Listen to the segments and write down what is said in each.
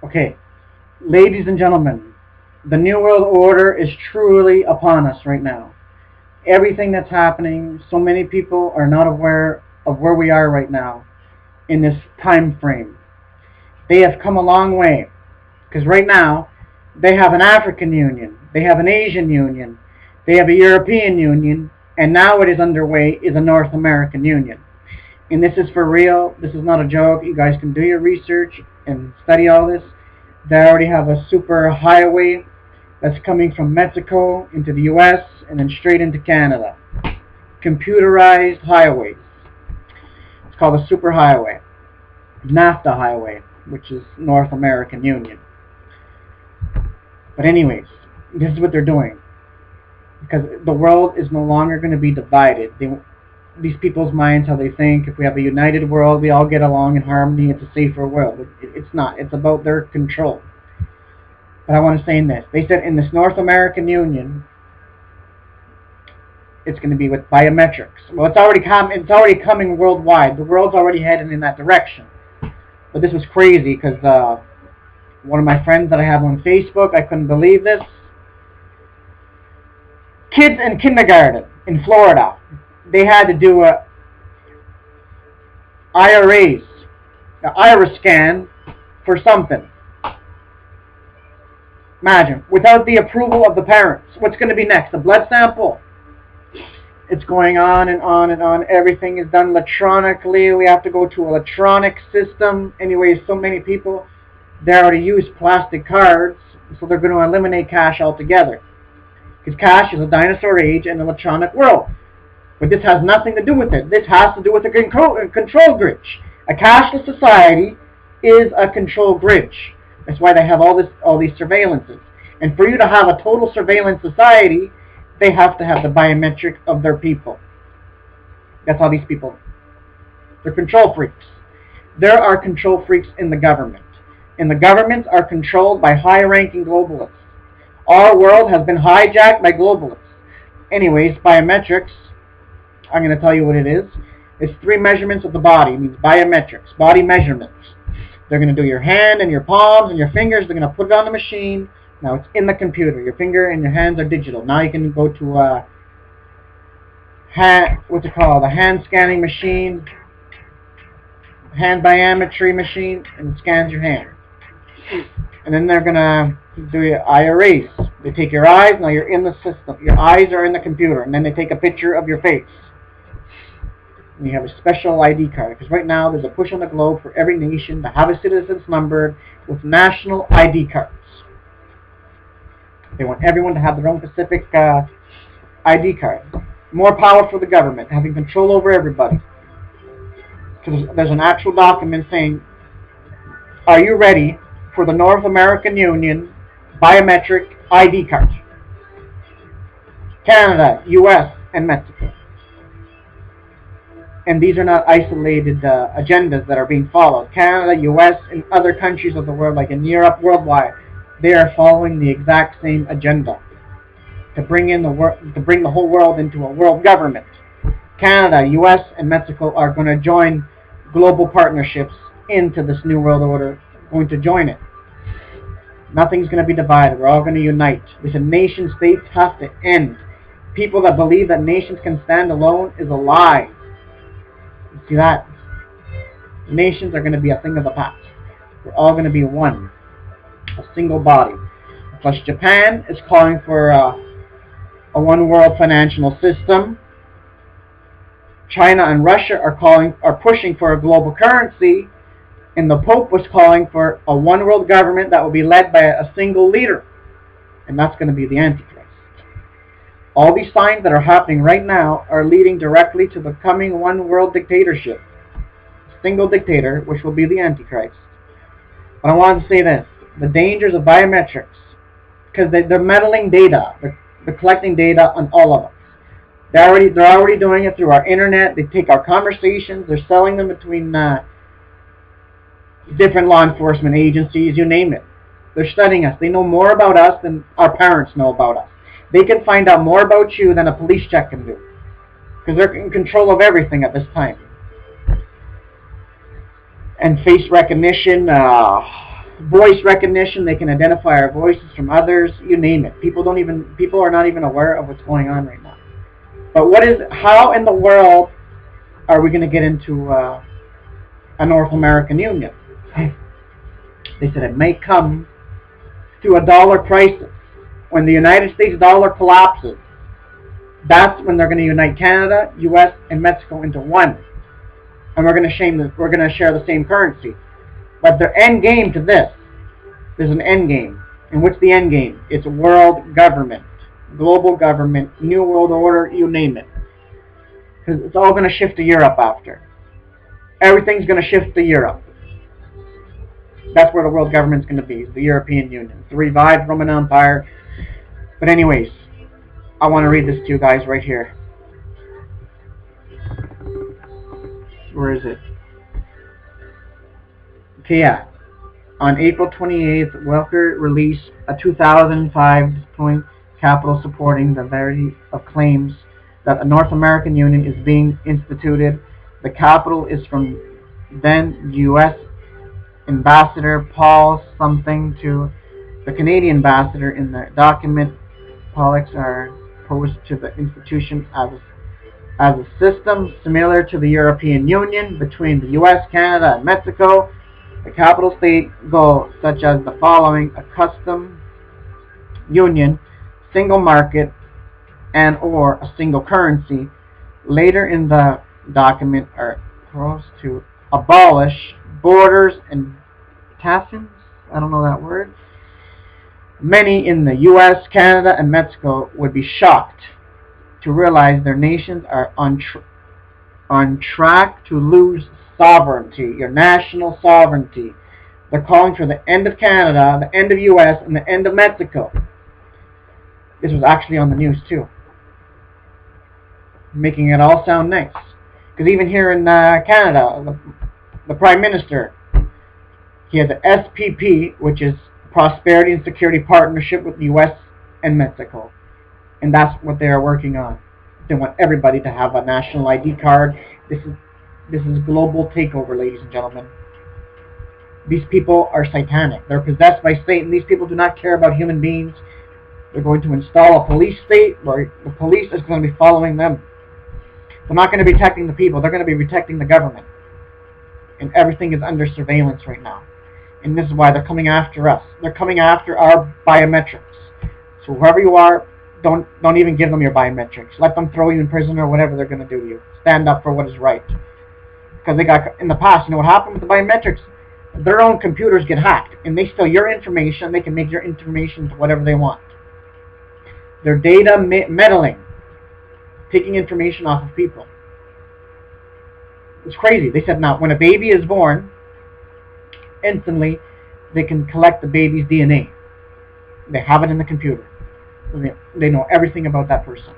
Okay, ladies and gentlemen, the New World Order is truly upon us right now. Everything that's happening, so many people are not aware of where we are right now in this time frame. They have come a long way because right now they have an African Union, they have an Asian Union, they have a European Union, and now what is underway is a North American Union. And this is for real. This is not a joke. You guys can do your research and study all this. They already have a super highway that's coming from Mexico into the US and then straight into Canada. Computerized highways. It's called a super highway. NAFTA highway, which is North American Union. But anyways, this is what they're doing. Because the world is no longer going to be divided. These people's minds, how they think, if we have a united world, we all get along in harmony, it's a safer world. It's not. It's about their control. But I want to say in this. They said in this North American Union, it's going to be with biometrics. Well, it's already coming worldwide. The world's already heading in that direction. But this was crazy because one of my friends that I have on Facebook, I couldn't believe this. Kids in kindergarten in Florida, they had to do a iris scan for something. Imagine, without the approval of the parents. What's going to be next? A blood sample? It's going on and on and on. Everything is done electronically. We have to go to an electronic system. Anyways, so many people, they already use plastic cards, so they're going to eliminate cash altogether. Because cash is a dinosaur age and electronic world. But this has nothing to do with it. This has to do with a control grid. A cashless society is a control grid. That's why they have all these surveillances. And for you to have a total surveillance society, they have to have the biometric of their people. That's how these people, they're control freaks. There are control freaks in the government. And the governments are controlled by high-ranking globalists. Our world has been hijacked by globalists. Anyways, biometrics, I'm going to tell you what it is. It's 3 measurements of the body. It means biometrics, body measurements. They're going to do your hand and your palms and your fingers. They're going to put it on the machine. Now it's in the computer. Your finger and your hands are digital. Now you can go to a what's it called? A hand scanning machine, hand biometry machine, and it scans your hand. And then they're going to do your iris. They take your eyes. Now you're in the system. Your eyes are in the computer. And then they take a picture of your face. And you have a special ID card. Because right now there's a push on the globe for every nation to have a citizen's numbered with national ID cards. They want everyone to have their own specific ID card. More power for the government, having control over everybody. Because there's an actual document saying, are you ready for the North American Union biometric ID card? Canada, US, and Mexico. And these are not isolated agendas that are being followed. Canada, US, and other countries of the world, like in Europe, worldwide, they are following the exact same agenda to bring the whole world into a world government. Canada, US, and Mexico are going to join global partnerships into this new world order, going to join it. Nothing's going to be divided. We're all going to unite. They said nation states have to end. People that believe that nations can stand alone is a lie. You see that? Nations are going to be a thing of the past. We're all going to be one. A single body. Plus Japan is calling for a one world financial system. China and Russia are pushing for a global currency, and the Pope was calling for a one world government that will be led by a single leader, and that's going to be the Antichrist. All these signs that are happening right now are leading directly to the coming one world dictatorship, single dictator, which will be the Antichrist. But I wanted to say this: the dangers of biometrics, because they're meddling data, they're collecting data on all of us. They're already doing it through our internet. They take our conversations. They're selling them between different law enforcement agencies, you name it. They're studying us. They know more about us than our parents know about us. They can find out more about you than a police check can do, because they're in control of everything at this time. And face recognition, voice recognition. They can identify our voices from others. You name it. People are not even aware of what's going on right now. But how in the world are we going to get into a North American Union? They said it may come to a dollar crisis. When the United States dollar collapses, that's when they're going to unite Canada, U.S., and Mexico into one. And we're going to share the same currency. But their end game to this, there's an end game. And what's the end game? It's world government, global government, new world order, you name it. Because it's all going to shift to Europe after. Everything's going to shift to Europe. That's where the world government's going to be, the European Union, the revived Roman Empire. But anyways, I want to read this to you guys right here. Where is it? Okay, yeah. On April 28th, Welker released a 2005 capital supporting the variety of claims that a North American Union is being instituted. The capital is from then U.S. Ambassador Paul something to the Canadian ambassador. In the document, Pollock's are opposed to the institution as a system similar to the European Union between the U.S., Canada, and Mexico. The capital state goals such as the following: a custom union, single market, and or a single currency. Later in the document are proposed to abolish borders and taxes. I don't know that word. Many in the U.S., Canada, and Mexico would be shocked to realize their nations are on track to lose sovereignty, your national sovereignty. They're calling for the end of Canada, the end of U.S., and the end of Mexico. This was actually on the news too, making it all sound nice. Because even here in Canada, the Prime Minister, he has an SPP, which is Prosperity and Security Partnership with the U.S. and Mexico. And that's what they are working on. They want everybody to have a national ID card. This is global takeover, ladies and gentlemen. These people are satanic. They're possessed by Satan. These people do not care about human beings. They're going to install a police state where the police is going to be following them. They're not going to be protecting the people. They're going to be protecting the government. And everything is under surveillance right now. And this is why they're coming after us. They're coming after our biometrics. So whoever you are, don't even give them your biometrics. Let them throw you in prison or whatever they're going to do to you. Stand up for what is right. Because they got, in the past, you know what happened with the biometrics? Their own computers get hacked. And they steal your information. They can make your information to whatever they want. They're data meddling. Taking information off of people. It's crazy. They said now, when a baby is born, instantly they can collect the baby's DNA. They have it in the computer. They know everything about that person.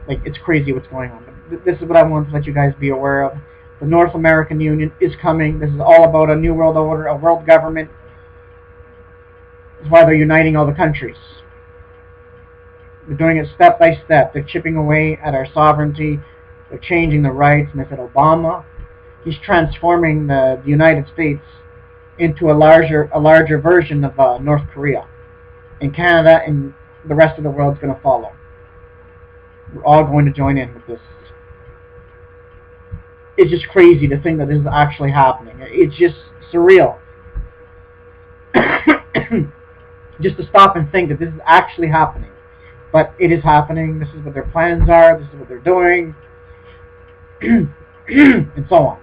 Like, it's crazy what's going on. But this is what I want to let you guys be aware of. The North American Union is coming. This is all about a new world order, a world government. That's why they're uniting all the countries. They're doing it step by step. They're chipping away at our sovereignty. They're changing the rights. And they said Obama, he's transforming the United States into a larger version of North Korea. And Canada and the rest of the world is going to follow. We're all going to join in with this. It's just crazy to think that this is actually happening. It's just surreal. Just to stop and think that this is actually happening. But it is happening. This is what their plans are. This is what they're doing. And so on.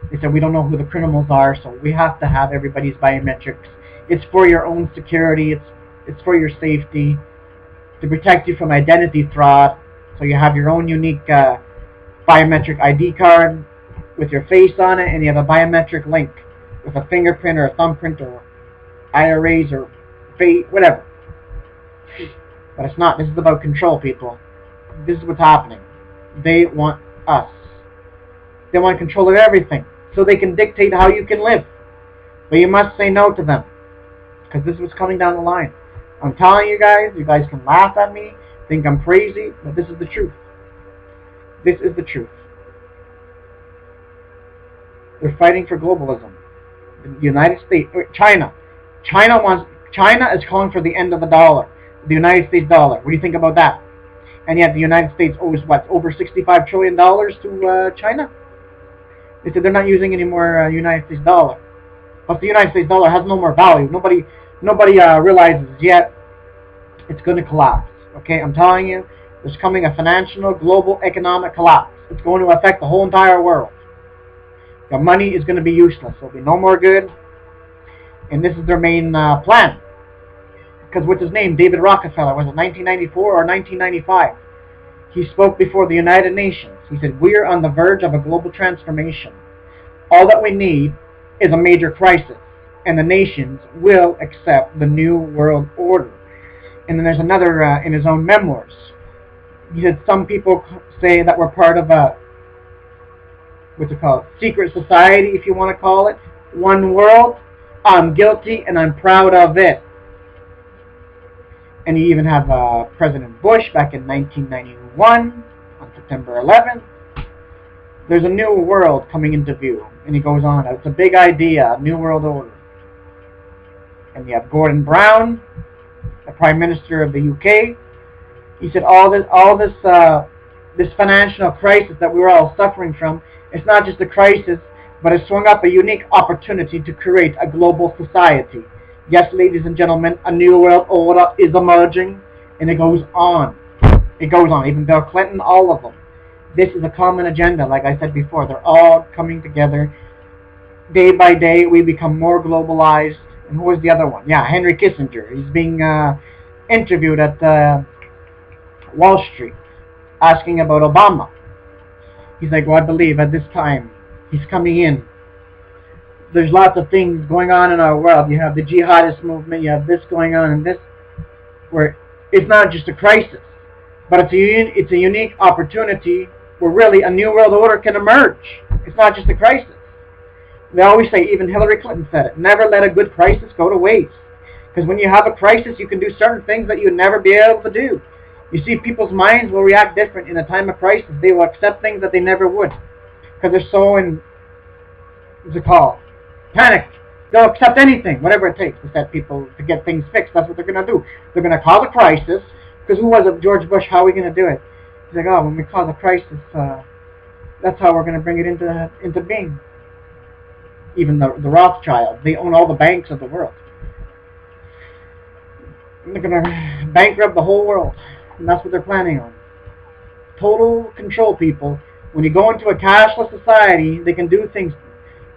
They said we don't know who the criminals are, so we have to have everybody's biometrics. It's for your own security. It's for your safety. To protect you from identity fraud. So you have your own unique biometric ID card with your face on it, and you have a biometric link with a fingerprint or a thumbprint or iris or face, whatever. But it's not. This is about control, people. This is what's happening. They want us. They want control of everything, so they can dictate how you can live. But you must say no to them, because this is what's coming down the line. I'm telling you guys can laugh at me, think I'm crazy, but this is the truth. This is the truth. They're fighting for globalism. The United States, China. China is calling for the end of the dollar, the United States dollar. What do you think about that? And yet the United States owes what, over $65 trillion to China? They said they're not using any more United States dollar. But the United States dollar has no more value. Nobody realizes yet it's going to collapse. Okay, I'm telling you, there's coming a financial global economic collapse. It's going to affect the whole entire world. The money is going to be useless. There'll be no more good. And this is their main plan. Because what's his name? David Rockefeller. Was it 1994 or 1995? He spoke before the United Nations. He said, we are on the verge of a global transformation. All that we need is a major crisis. And the nations will accept the new world order. And then there's another in his own memoirs. He said some people say that we're part of a, what's it called, secret society, if you want to call it. One world. I'm guilty and I'm proud of it. And you even have President Bush back in 1991 on September 11th. There's a new world coming into view. And he goes on, it's a big idea, a new world order. And you have Gordon Brown, the Prime Minister of the UK. He said this financial crisis that we're all suffering from, it's not just a crisis, but it swung up a unique opportunity to create a global society. Yes, ladies and gentlemen, a new world order is emerging, and it goes on. It goes on. Even Bill Clinton, all of them. This is a common agenda, like I said before. They're all coming together. Day by day, we become more globalized. And who was the other one? Yeah, Henry Kissinger. He's being interviewed at Wall Street, asking about Obama. He's like, well, I believe at this time, he's coming in. There's lots of things going on in our world. You have the jihadist movement, you have this going on and this, where it's not just a crisis, but it's a unique opportunity where really a new world order can emerge. It's not just a crisis. They always say, even Hillary Clinton said it, never let a good crisis go to waste. Because when you have a crisis, you can do certain things that you'd never be able to do. You see, people's minds will react different in a time of crisis. They will accept things that they never would. Because they're so in, what's it called? Panic. They'll accept anything, whatever it takes to set people to get things fixed. That's what they're going to do. They're going to cause a crisis. Because who was it? George Bush. How are we going to do it? He's like, oh, when we cause a crisis, that's how we're going to bring it into being. Even the Rothschilds, they own all the banks of the world. They're going to bankrupt the whole world. And that's what they're planning on. Total control, people. When you go into a cashless society, they can do things,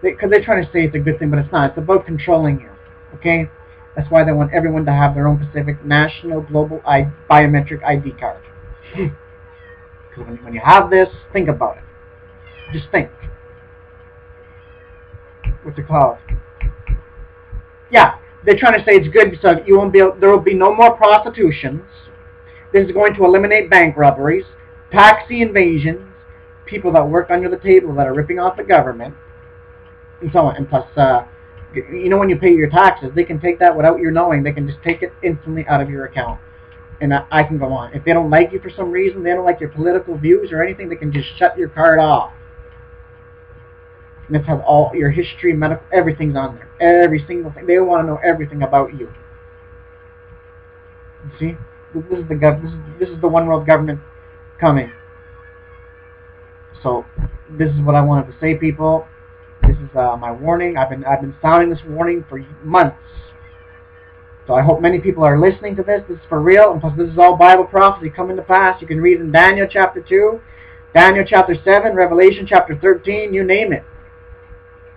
because they're trying to say it's a good thing, but it's not. It's about controlling you. Okay? That's why they want everyone to have their own specific national global biometric ID card. Because when you have this, think about it. Just think. What's it called? Yeah, they're trying to say it's good so you won't be. There will be no more prostitutions. This is going to eliminate bank robberies, taxi invasions, people that work under the table that are ripping off the government, and so on. And plus, you know, when you pay your taxes, they can take that without you knowing. They can just take it instantly out of your account. And I can go on. If they don't like you for some reason, they don't like your political views or anything, they can just shut your card off. And this has all your history, medical, everything's on there. Every single thing. They want to know everything about you. You see? This is the one world government coming. So this is what I wanted to say, people. This is my warning. I've been sounding this warning for months. So I hope many people are listening to this. This is for real. And plus, this is all Bible prophecy coming to pass. You can read in Daniel chapter 2, Daniel chapter 7, Revelation chapter 13, you name it.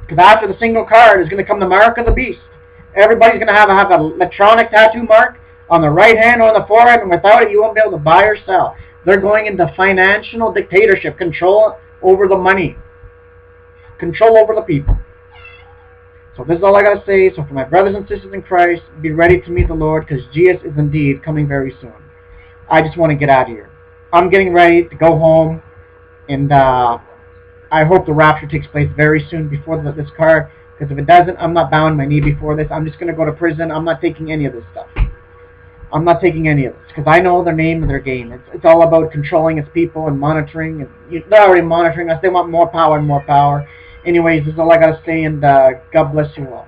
Because after the single card is going to come the mark of the beast. Everybody's going to have an electronic tattoo mark on the right hand or on the forehead, and without it you won't be able to buy or sell. They're going into financial dictatorship, control over the money, control over the people. So this is all I got to say. So for my brothers and sisters in Christ, be ready to meet the Lord, because Jesus is indeed coming very soon. I just want to get out of here. I'm getting ready to go home, and I hope the rapture takes place very soon before this card, because if it doesn't, I'm not bowing my knee before this. I'm just going to go to prison. I'm not taking any of this stuff. I'm not taking any of this, because I know their name and their game. It's all about controlling its people and monitoring. And they're already monitoring us. They want more power and more power. Anyways, this is all I gotta say, and God bless you all.